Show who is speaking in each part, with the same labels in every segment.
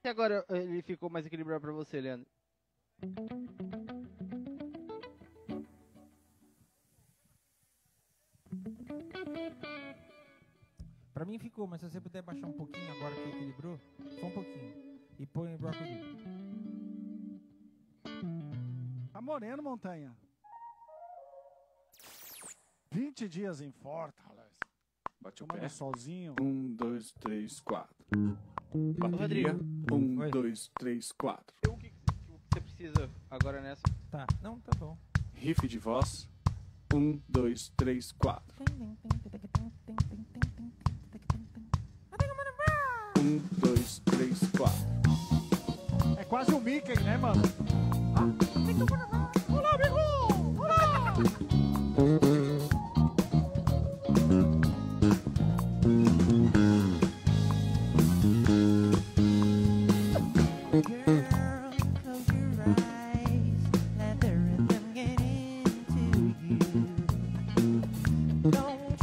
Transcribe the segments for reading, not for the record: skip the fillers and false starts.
Speaker 1: E agora ele ficou mais equilibrado pra você, Leandro?
Speaker 2: Pra mim ficou, mas se você puder baixar um pouquinho agora que equilibrou, só um pouquinho. E põe o Brocodile.
Speaker 3: Tá moreno, Montanha. 20 dias em Fortaleza.
Speaker 4: Bate o
Speaker 3: Tomando
Speaker 4: pé.
Speaker 3: solzinho.
Speaker 4: 1, 2, 3, 4. Bateria. 1, 2, 3, 4.
Speaker 1: O que você precisa agora nessa?
Speaker 2: Tá, não, tá bom.
Speaker 4: Riff de voz. 1, 2, 3, 4. 1, 2, 3, 4.
Speaker 3: É quase o Mickey, né, mano? Olá, amigo! Olá!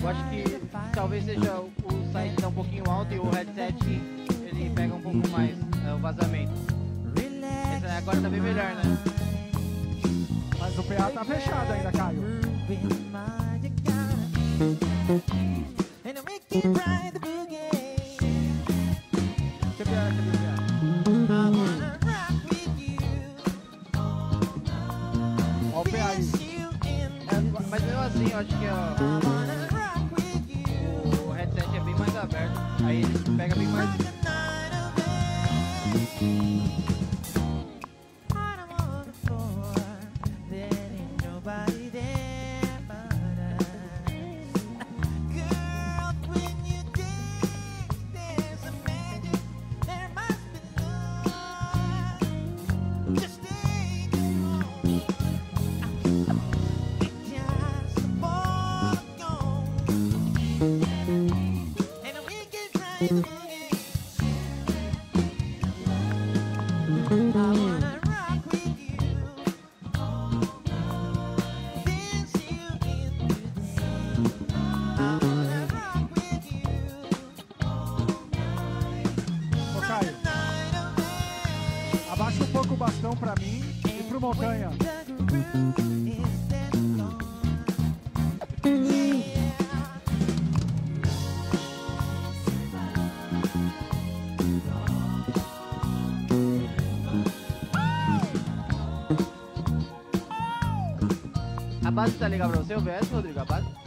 Speaker 1: Eu acho que talvez seja o site tá um pouquinho alto e o headset ele pega um pouco mais o vazamento. Esse agora tá bem melhor, né?
Speaker 3: Mas o PA tá fechado ainda, Caio.
Speaker 2: Deixa eu ver, cadê o PA?
Speaker 3: Ó o PA aí.
Speaker 1: Mas mesmo assim, eu acho que o headset é bem mais aberto. Aí ele pega bem mais.
Speaker 3: Ô, Caio. Abaixa um pouco o bastão pra mim e pro Montanha.
Speaker 1: A base tá legal pra você, o VS, Rodrigo? A base?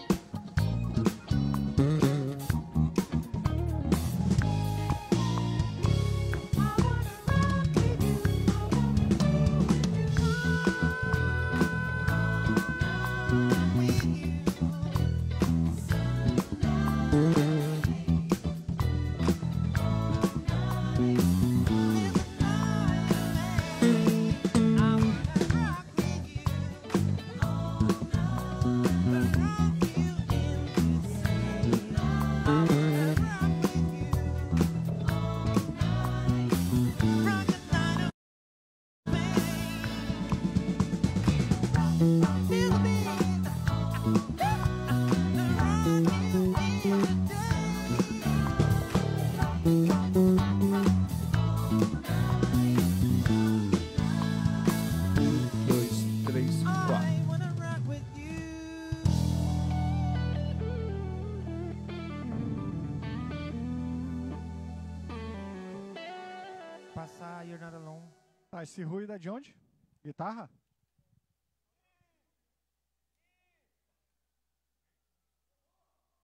Speaker 2: Passar You're Not Alone.
Speaker 3: Tá, esse ruído é de onde? Guitarra?